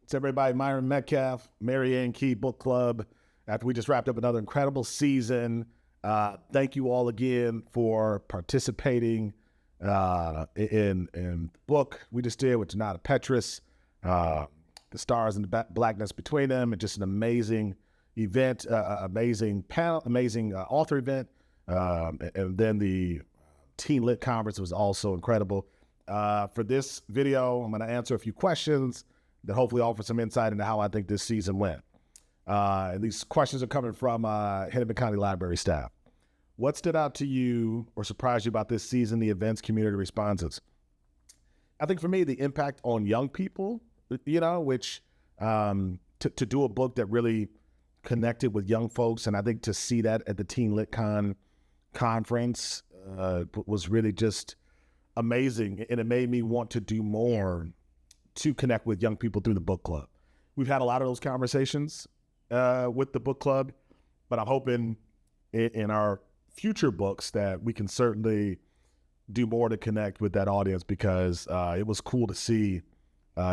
It's everybody, Myron Metcalf, Mary Ann Key Book Club. After we just wrapped up another incredible season, thank you all again for participating in the book we just did with Junauda Petrus, the stars and the blackness between them, and just an amazing event, amazing panel, amazing author event, and then the Teen Lit Conference was also incredible. For this video, I'm going to answer a few questions that hopefully offer some insight into how I think this season went. And these questions are coming from Hennepin County Library staff. What stood out to you or surprised you about this season, the events, community responses? I think for me, the impact on young people, which to do a book that really connected with young folks, and I think to see that at the Teen Lit conference was really just amazing, and it made me want to do more to connect with young people through the book club. We've had a lot of those conversations with the book club, but I'm hoping in our future books that we can certainly do more to connect with that audience, because it was cool to see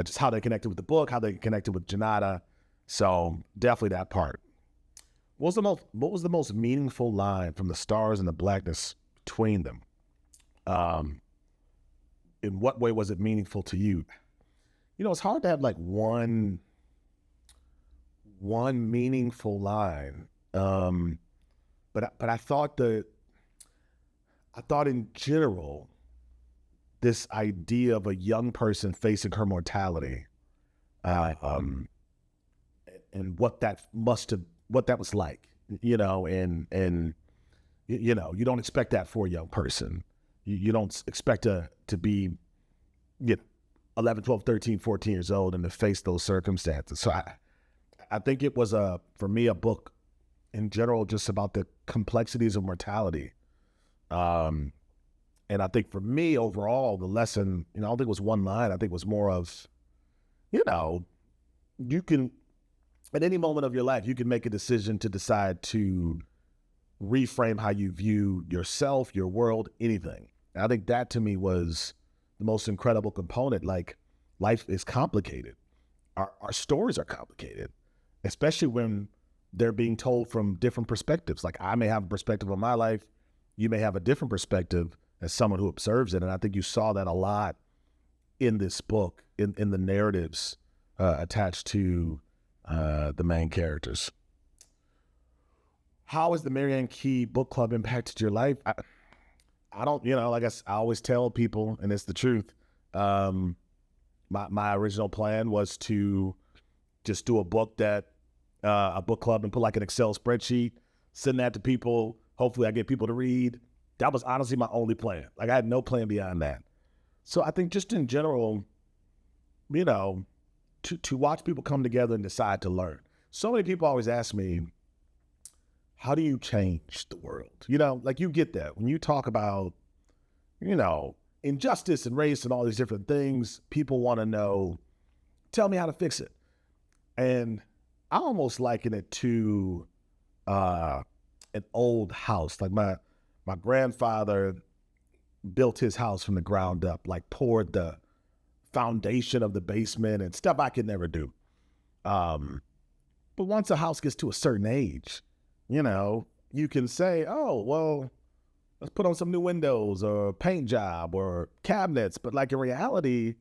just how they connected with the book, how they connected with Junauda. So definitely that part. What was the most meaningful line from the stars and the blackness between them? In what way was it meaningful to you? It's hard to have like one meaningful line. But I thought in general, this idea of a young person facing her mortality, and what that was like, and you don't expect that for a young person. You don't expect to be, 11, 12, 13, 14 years old and to face those circumstances. So I think it was for me, a book in general, just about the complexities of mortality. And I think for me overall, the lesson, I don't think it was one line. I think it was more of, you can, at any moment of your life, you can make a decision to decide to reframe how you view yourself, your world, anything. And I think that to me was the most incredible component. Like, life is complicated. Our stories are complicated, especially when they're being told from different perspectives. Like, I may have a perspective on my life. You may have a different perspective as someone who observes it. And I think you saw that a lot in this book, in the narratives attached to the main characters. How has the Mary Ann Key Book Club impacted your life? I don't, like I always tell people, and it's the truth. My original plan was to just do a book club and put like an Excel spreadsheet, send that to people. Hopefully I get people to read. That was honestly my only plan. Like, I had no plan beyond that. So I think just in general, to watch people come together and decide to learn. So many people always ask me, how do you change the world? Like, you get that when you talk about, injustice and race and all these different things, people want to know, tell me how to fix it. And I almost liken it to an old house. Like, my grandfather built his house from the ground up, like poured the foundation of the basement and stuff I could never do. But once a house gets to a certain age, you can say, oh, well, let's put on some new windows or a paint job or cabinets. But like, in reality,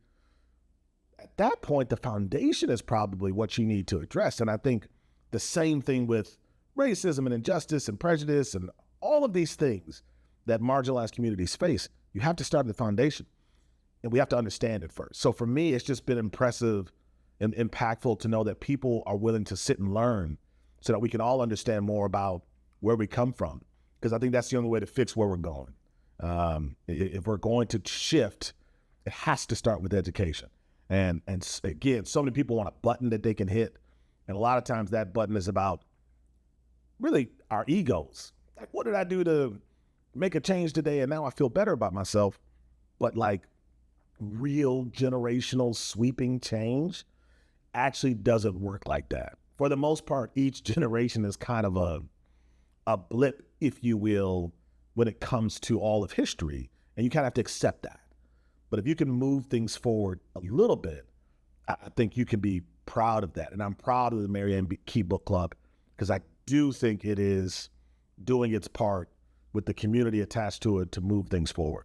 at that point, the foundation is probably what you need to address. And I think the same thing with racism and injustice and prejudice and all of these things that marginalized communities face. You have to start at the foundation, and we have to understand it first. So for me, it's just been impressive and impactful to know that people are willing to sit and learn so that we can all understand more about where we come from. Because I think that's the only way to fix where we're going. If we're going to shift, it has to start with education. And again, so many people want a button that they can hit. And a lot of times that button is about really our egos. Like, what did I do to make a change today? And now I feel better about myself. But like, real generational sweeping change actually doesn't work like that. For the most part, each generation is kind of a blip, if you will, when it comes to all of history. And you kind of have to accept that. But if you can move things forward a little bit, I think you can be proud of that. And I'm proud of the Marianne Key Book Club because I do think it is doing its part with the community attached to it to move things forward.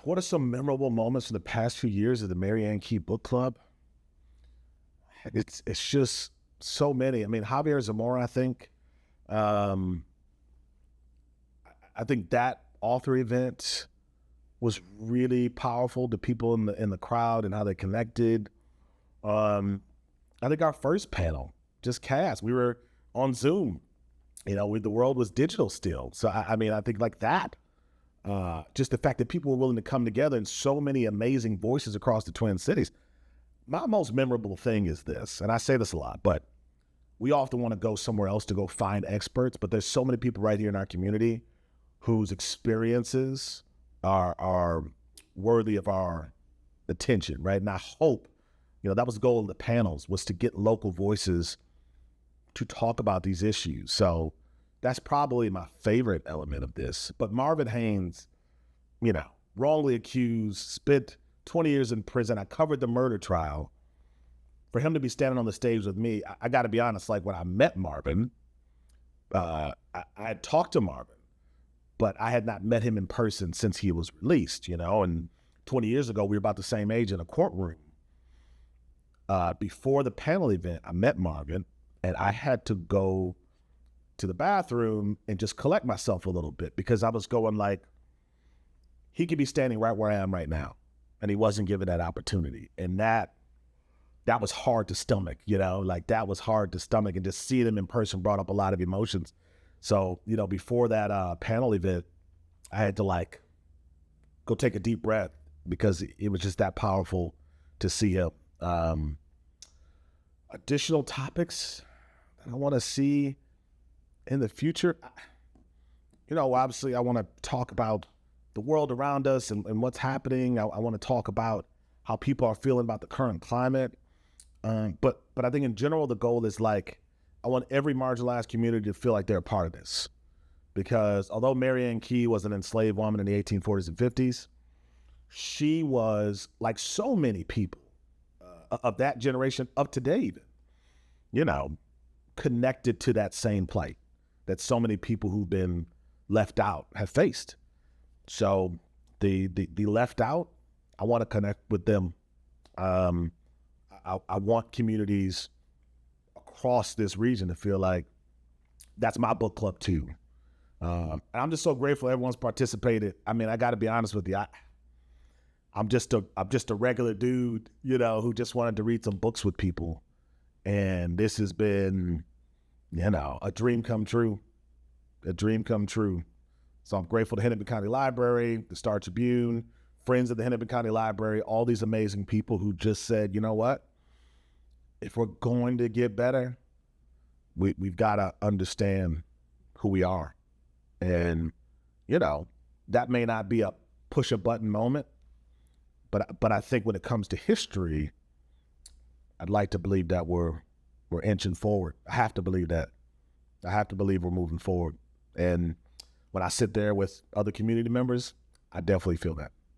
What are some memorable moments in the past few years of the Marianne Key Book Club? It's just so many. I mean, Javier Zamora, I think that author event was really powerful to people in the crowd and how they connected. I think our first panel, just cast, we were on Zoom. The world was digital still. So I think like that, just the fact that people were willing to come together and so many amazing voices across the Twin Cities. My most memorable thing is this, and I say this a lot, but we often want to go somewhere else to go find experts, but there's so many people right here in our community whose experiences are worthy of our attention, right? And I hope, that was the goal of the panels, was to get local voices to talk about these issues. So that's probably my favorite element of this. But Marvin Haynes, wrongly accused, spent 20 years in prison. I covered the murder trial. For him to be standing on the stage with me, I got to be honest, like when I met Marvin, I had talked to Marvin, but I had not met him in person since he was released, and 20 years ago, we were about the same age in a courtroom. Before the panel event, I met Marvin, and I had to go to the bathroom and just collect myself a little bit because I was going like, he could be standing right where I am right now, and he wasn't given that opportunity. And that was hard to stomach, that was hard to stomach, and just seeing him in person brought up a lot of emotions. So, before that panel event, I had to go take a deep breath because it was just that powerful to see him. Additional topics that I want to see in the future. Obviously I want to talk about the world around us and what's happening. I want to talk about how people are feeling about the current climate. But I think in general, the goal is I want every marginalized community to feel like they're a part of this. Because although Marianne Key was an enslaved woman in the 1840s and 50s, she was, like so many people of that generation, of today even, connected to that same plight that so many people who've been left out have faced. So the left out, I want to connect with them. I want communities across this region to feel like that's my book club too. And I'm just so grateful everyone's participated. I mean, I got to be honest with you. I'm just a regular dude, who just wanted to read some books with people. And this has been, a dream come true. So I'm grateful to Hennepin County Library, the Star Tribune, friends of the Hennepin County Library, all these amazing people who just said, you know what? If we're going to get better, we've got to understand who we are. And, that may not be a push a button moment, but I think when it comes to history, I'd like to believe that we're inching forward. I have to believe that. I have to believe we're moving forward. And when I sit there with other community members, I definitely feel that.